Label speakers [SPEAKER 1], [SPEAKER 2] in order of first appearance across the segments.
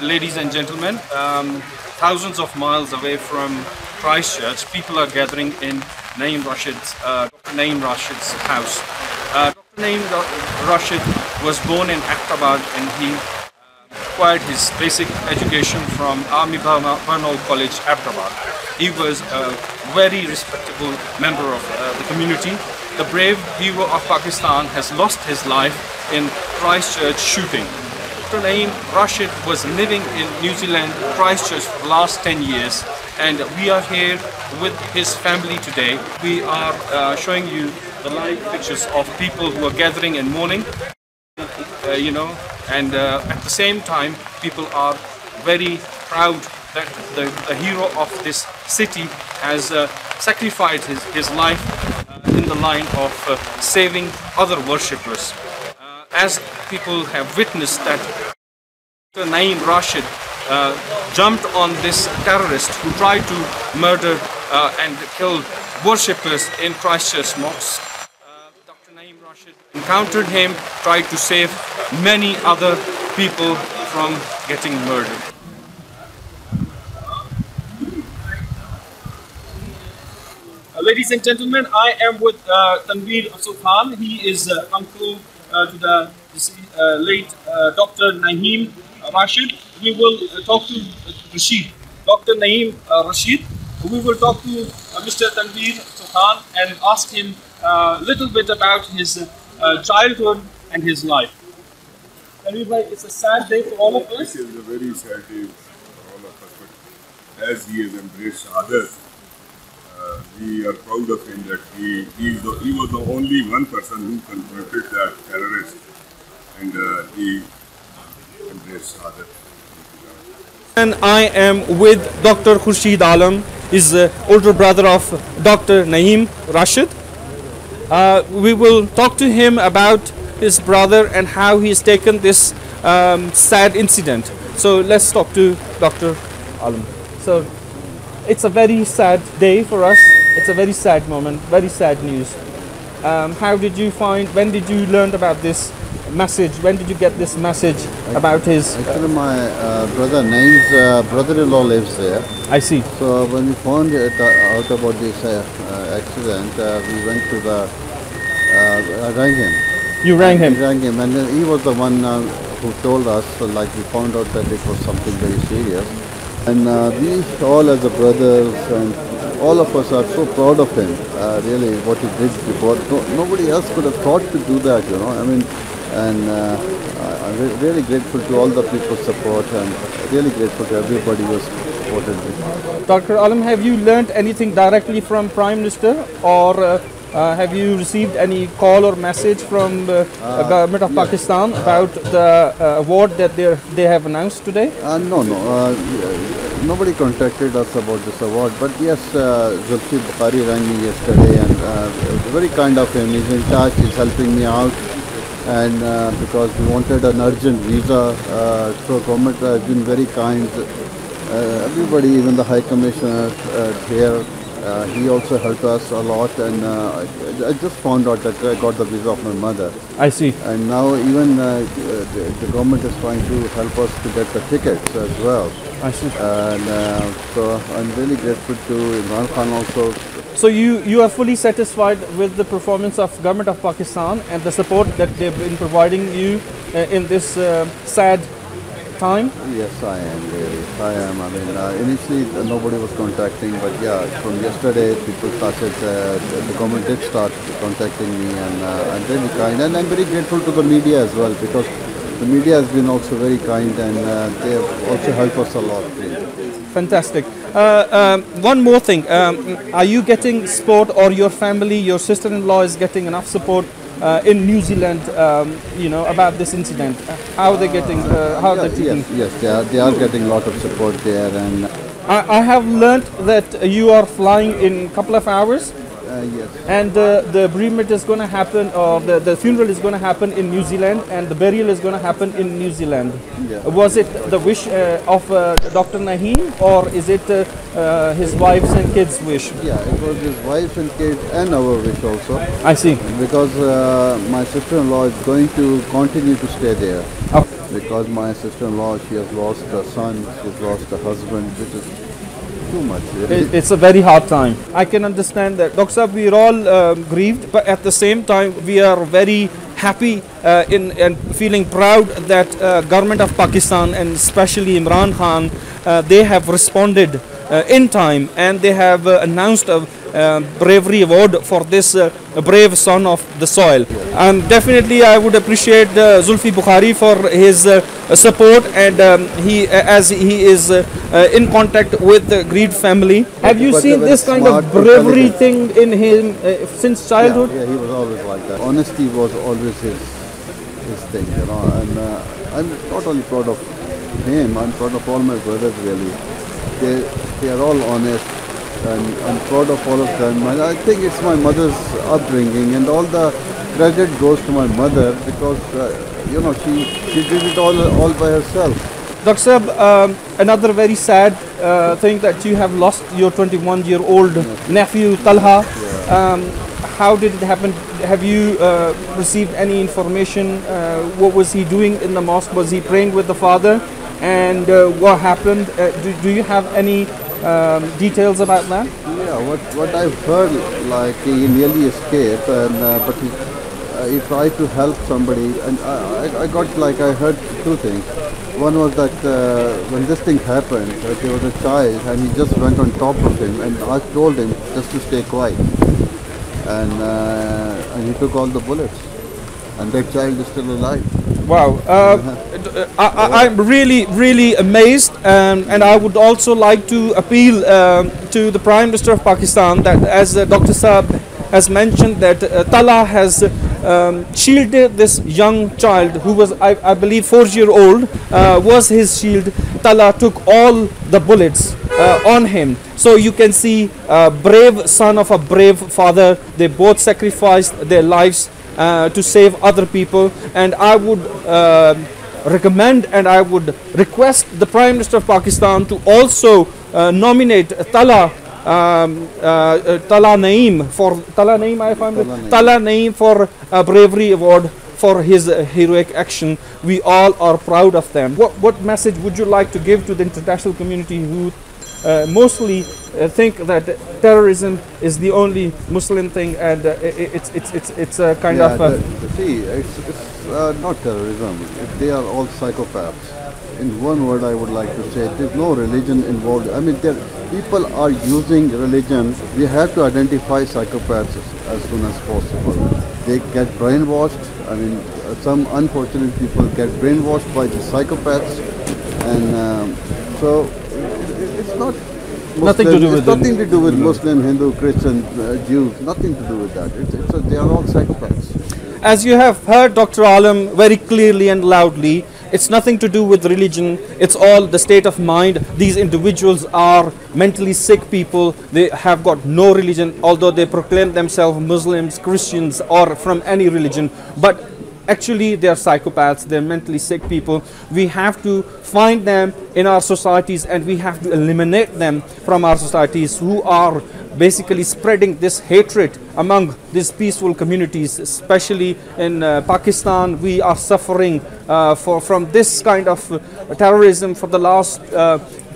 [SPEAKER 1] ladies and gentlemen, thousands of miles away from Christchurch, people are gathering in Dr. Naeem Rashid's house. Dr. Naeem Rashid was born in Abbottabad, and he acquired his basic education from Burnhall College, Abbottabad. He was a very respectable member of the community. The brave hero of Pakistan has lost his life in Christchurch shooting. Dr. Naeem Rashid was living in New Zealand, Christchurch, for the last 10 years, and we are here with his family today. We are showing you the live pictures of people who are gathering and mourning, and at the same time, people are very proud that the hero of this city has sacrificed his life in the line of saving other worshippers. As people have witnessed that Dr. Naeem Rashid jumped on this terrorist who tried to murder and kill worshippers in Christchurch Mosque. Dr. Naeem Rashid encountered him, tried to save many other people from getting murdered. Ladies and gentlemen, I am with Tanveer Sultan. He is uncle to the late Dr. Naeem Rashid. We will talk to Dr. Naeem Rashid. We will talk to Mr. Tanveer Sultan and ask him a little bit about his childhood and his life. Tanveer, it's a sad day for all of us.
[SPEAKER 2] It is a very sad day for all of us, but as he has embraced others, we are proud of him that he was the only one person who confronted that terrorist, and he embraced others.
[SPEAKER 1] And I am with Dr. Khurshid Alam, is older brother of Dr. Naeem Rashid. We will talk to him about his brother and how he has taken this sad incident. So let's talk to Dr. Alam. So it's a very sad day for us. It's a very sad moment, very sad news. How did you when did you learn about this message? When did you get this message about his...
[SPEAKER 3] Actually, my brother Naeem's brother-in-law lives there.
[SPEAKER 1] I see.
[SPEAKER 3] So when we found out about this accident, we went to I rang him.
[SPEAKER 1] You rang him?
[SPEAKER 3] We rang him, and he was the one who told us, like we found out that it was something very serious. And we all as a brothers and all of us are so proud of him, really, what he did before. Nobody else could have thought to do that, you know. I mean, and I'm really grateful to all the people's support, and really grateful to everybody who supported me.
[SPEAKER 1] Dr. Alam, have you learned anything directly from Prime Minister, or have you received any call or message from the government of Pakistan about the award that they have announced today?
[SPEAKER 3] No. Nobody contacted us about this award, but yes, Zulfi Bukhari rang me yesterday, and very kind of him. He's in touch, he's helping me out, and because we wanted an urgent visa, so government has been very kind. Everybody, even the High Commissioner here, he also helped us a lot, and I just found out that I got the visa of my mother.
[SPEAKER 1] I see.
[SPEAKER 3] And now even the government is trying to help us to get the tickets as well.
[SPEAKER 1] I see.
[SPEAKER 3] And so I'm really grateful to Imran Khan also.
[SPEAKER 1] So you are fully satisfied with the performance of government of Pakistan and the support that they've been providing you in this sad time?
[SPEAKER 3] Yes, I am really. I am. I mean, initially nobody was contacting, but yeah, from yesterday people started. The government did start contacting me, and I'm very kind, and I'm very grateful to the media as well, because the media has been also very kind, and they have also helped us a lot.
[SPEAKER 1] Fantastic. One more thing. Are you getting support, or your family, your sister-in-law is getting enough support in New Zealand, about this incident? How are they getting? How are they taking?
[SPEAKER 3] Yes, they are getting a lot of support there, and
[SPEAKER 1] I have learnt that you are flying in a couple of hours.
[SPEAKER 3] Yes.
[SPEAKER 1] And the bereavement is going to happen, or the funeral is going to happen in New Zealand, and the burial is going to happen in New Zealand.
[SPEAKER 3] Yeah.
[SPEAKER 1] Was it the wish of Dr. Naeem, or is it his wife's and kids' wish?
[SPEAKER 3] Yeah, it was his wife and kids and our wish also.
[SPEAKER 1] I see.
[SPEAKER 3] Because my sister-in-law is going to continue to stay there.
[SPEAKER 1] Okay.
[SPEAKER 3] because my sister-in-law, she has lost a son, she's lost a husband, which is too much.
[SPEAKER 1] It's a very hard time. I can understand that. Dr. Saab, we're all grieved, but at the same time, we are very happy and feeling proud that government of Pakistan and especially Imran Khan, they have responded in time, and they have announced a bravery award for this brave son of the soil. And definitely I would appreciate Zulfi Bukhari for his support, and as he is in contact with the Greed family. Have you seen this kind of bravery thing in him since childhood?
[SPEAKER 3] Yeah, he was always like that. Honesty was always his thing, you know, and I'm not only proud of him, I'm proud of all my brothers really. They are all honest, and I'm proud of all of them. And I think it's my mother's upbringing, and all the credit goes to my mother because you know, she did it all by herself.
[SPEAKER 1] Dr. Saab, another very sad thing that you have lost your 21-year-old nephew Talha. How did it happen? Have you received any information? What was he doing in the mosque? Was he praying with the father? And what happened? Do you have any details about that?
[SPEAKER 3] Yeah, what I've heard, like he nearly escaped, and but he tried to help somebody, and I got, like, I heard two things. One was that when this thing happened, there was a child, and he just went on top of him, and I told him just to stay quiet, and he took all the bullets, and that child is still alive.
[SPEAKER 1] Wow, I'm really amazed, and I would also like to appeal to the Prime Minister of Pakistan that, as Dr. Saab has mentioned, that Talha has shielded this young child who was, I believe, 4-year-old, was his shield. Talha took all the bullets on him. So you can see a brave son of a brave father. They both sacrificed their lives to save other people, and I would recommend and I would request the Prime Minister of Pakistan to also nominate Talha Naeem for Talha Naeem for a bravery award for his heroic action. We all are proud of them. What message would you like to give to the international community who mostly think that terrorism is the only Muslim thing, and it's a kind of
[SPEAKER 3] it's not terrorism. They are all psychopaths. In one word, I would like to say, there's no religion involved. I mean, people are using religion. We have to identify psychopaths as soon as possible. They get brainwashed. I mean, some unfortunate people get brainwashed by the psychopaths, and so it's not Muslim,
[SPEAKER 1] nothing to do with
[SPEAKER 3] nothing to do with Muslim, Hindu, Christian, Jews. Nothing to do with that. They are all psychopaths.
[SPEAKER 1] As you have heard Dr. Alam very clearly and loudly, it's nothing to do with religion. It's all the state of mind. These individuals are mentally sick people. They have got no religion, although they proclaim themselves Muslims, Christians, or from any religion. But actually, they are psychopaths. They're mentally sick people. We have to find them in our societies, and we have to eliminate them from our societies who are basically spreading this hatred among these peaceful communities, especially in Pakistan. We are suffering from this kind of terrorism for the last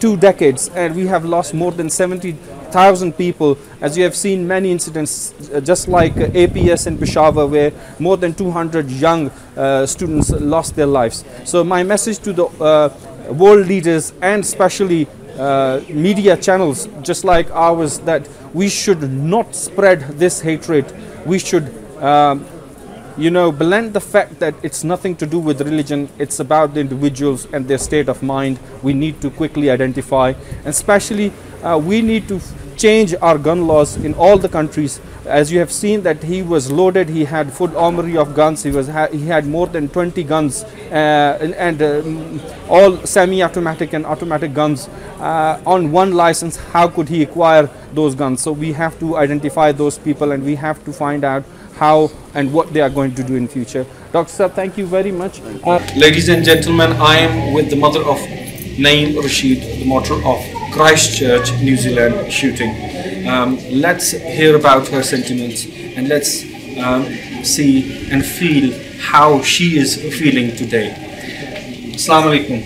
[SPEAKER 1] 2 decades, and we have lost more than 70,000 people. As you have seen many incidents, just like APS in Peshawar, where more than 200 young students lost their lives. So my message to the world leaders, and especially media channels just like ours, that we should not spread this hatred. We should blend the fact that it's nothing to do with religion. It's about the individuals and their state of mind. We need to quickly identify, and especially we need to change our gun laws in all the countries. As you have seen that he was loaded, he had full armory of guns, he had more than 20 guns, and all semi-automatic and automatic guns on one license. How could he acquire those guns? So we have to identify those people, and we have to find out how and what they are going to do in future. Dr. Saab, thank you very much. Ladies and gentlemen, I am with the mother of Naeem Rashid, the martyr of Christchurch, New Zealand shooting. Let's hear about her sentiments, and let's see and feel how she is feeling today. Assalamu alaikum.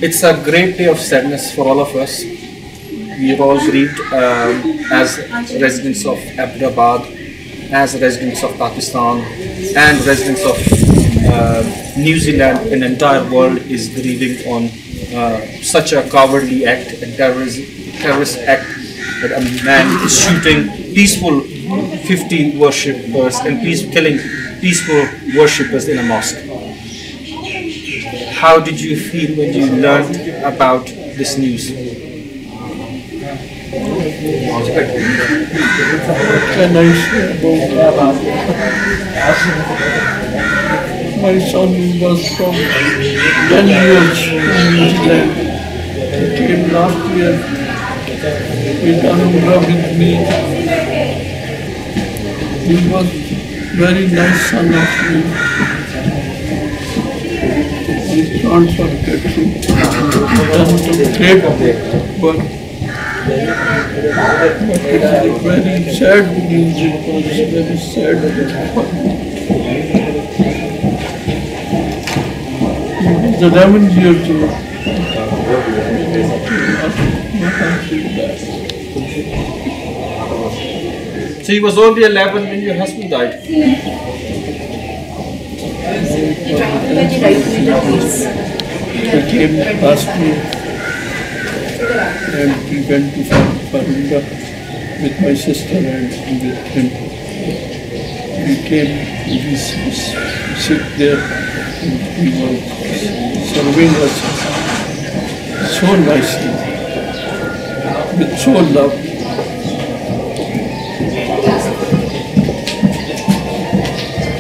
[SPEAKER 1] It's a great day of sadness for all of us. We are all grieved as residents of Abbottabad, as residents of Pakistan, and residents of New Zealand. An entire world is grieving on such a cowardly act, a terrorist act, that a man is shooting peaceful 50 worshippers and killing peaceful worshippers in a mosque. How did you feel when you learned about this news?
[SPEAKER 4] What can I say about my son was from 10 years from New Zealand. He came last year. He done umrah with me. He was very nice son of me. His can't forget him. He done great work. But it is a very sad news. It was very sad for me. He was 11 years old.
[SPEAKER 1] So he was only 11 when your husband died?
[SPEAKER 4] He came last year and we went to Farunga with my sister and with him. We came, we sit there and he was serving us so nicely, with so love.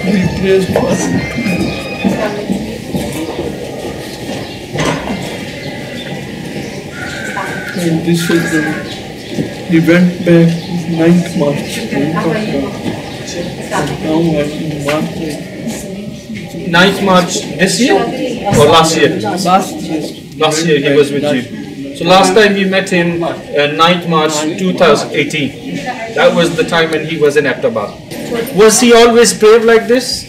[SPEAKER 4] We praised for him. And this is he went back 9th March. Now I'm in March.
[SPEAKER 1] 9th March this year or last year?
[SPEAKER 4] Last year.
[SPEAKER 1] Last year he was with you. So last time you met him 9th March 2018. That was the time when he was in Abbottabad. Was he always brave like this?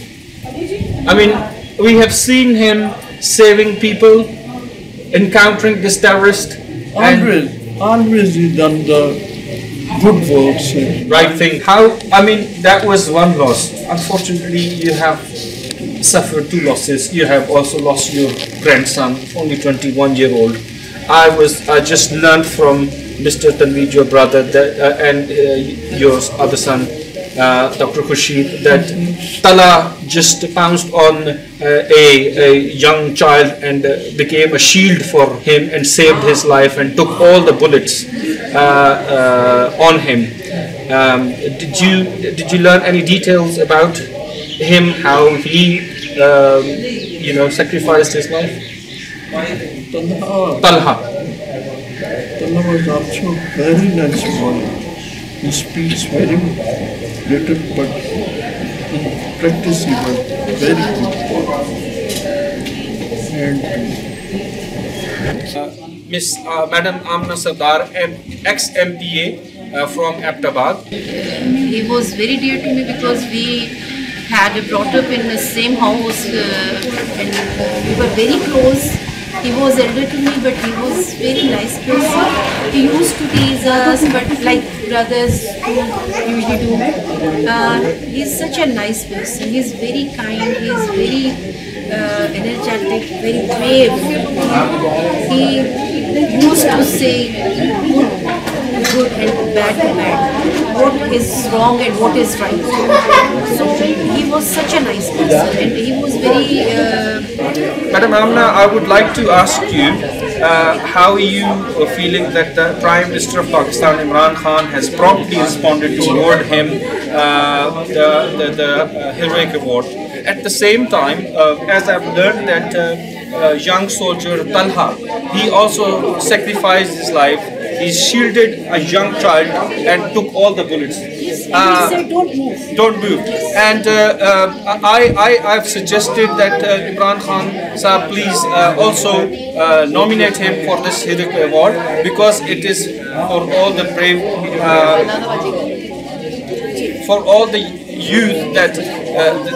[SPEAKER 1] I mean, we have seen him saving people, encountering this terrorist.
[SPEAKER 4] Always he done the good works.
[SPEAKER 1] Right thing. How? I mean, that was one loss. Unfortunately, you have suffered 2 losses. You have also lost your grandson, only 21-year-old. I just learned from Mr. Tanveed, your brother, that, and your other son, Dr. Khurshid, that Talha just pounced on a young child and became a shield for him and saved his life and took all the bullets on him. Did you learn any details about him, how he sacrificed his life? Talha
[SPEAKER 4] was also very nice boy. He speaks very little, but in practice he was very good boy. And
[SPEAKER 1] Miss Madam Amna Sardar, ex-MPA from Abbottabad.
[SPEAKER 5] He was very dear to me because we had brought up in the same house and we were very close. He was elder to me, but he was very nice person. He used to tease us, but like brothers usually do. He's such a nice person. He's very kind. He's very energetic, very brave. He used to say good and bad to bad. What is wrong and what is right. So he was such a nice person, and he was very.
[SPEAKER 1] Madam Amna, I would like to ask you, how are you feeling that the Prime Minister of Pakistan, Imran Khan, has promptly responded to award him the Heroic Award? At the same time, as I've learned that young soldier Talha, he also sacrificed his life. He shielded a young child and took all the bullets.
[SPEAKER 5] He said, don't move.
[SPEAKER 1] Don't move. And I've suggested that Imran Khan sir, please also nominate him for this Heroic Award, because it is for all the brave, for all the youth that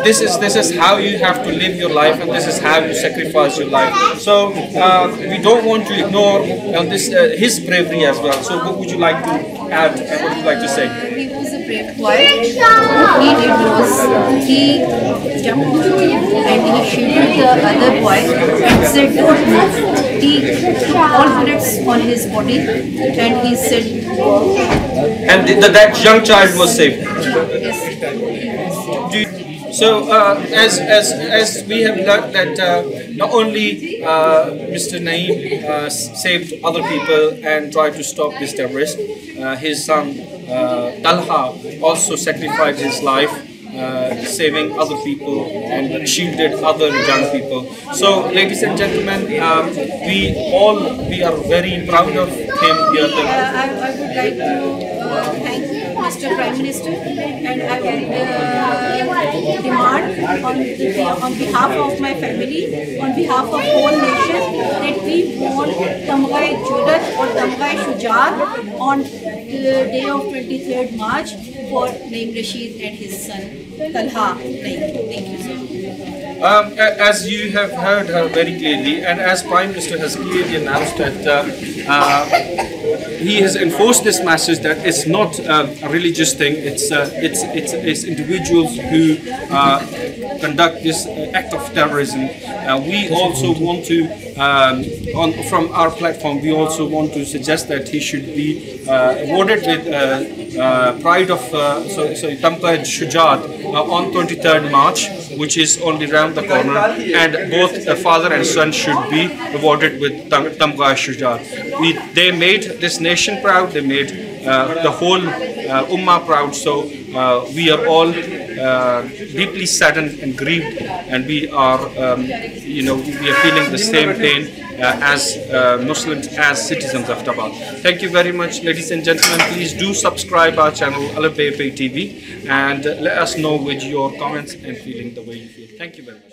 [SPEAKER 1] this is how you have to live your life, and this is how you sacrifice your life. So we don't want to ignore this his bravery as well. So what would you like to add, and what would you like to say?
[SPEAKER 5] He was a brave boy. What he did was he jumped and he shielded the other boy and said don't move. He took all bullets on his body and he said,
[SPEAKER 1] and that young child was saved.
[SPEAKER 5] yes.
[SPEAKER 1] So as we have learned that not only Mr. Naeem saved other people and tried to stop this terrorist, his son Talha also sacrificed his life, saving other people and shielded other young people. So, ladies and gentlemen, we are very proud of him.
[SPEAKER 5] I would like to thank Mr. Prime Minister, and I will demand on behalf of my family, on behalf of whole nation, that we want Tamgha-e Jurat or Tamgha-e Shujaat on the day of 23rd March for Naeem Rashid and his son Talha Naeem. Thank you, sir.
[SPEAKER 1] As you have heard her very clearly, and as Prime Minister has clearly announced that he has enforced this message that it's not a religious thing. It's individuals who conduct this act of terrorism. We also want to, from our platform, we also want to suggest that he should be awarded with pride of Tamgha-e Shujaat on 23rd March, which is only round the corner, and both the father and son should be awarded with Tamgha-e Shujaat. They made this nation proud. They made the whole Ummah proud. So we are all deeply saddened and grieved, and we are, we are feeling the same pain as Muslims, as citizens of Abbottabad. Thank you very much, ladies and gentlemen. Please do subscribe our channel ALIFBAYPAYTV and let us know with your comments and feeling the way you feel. Thank you very much.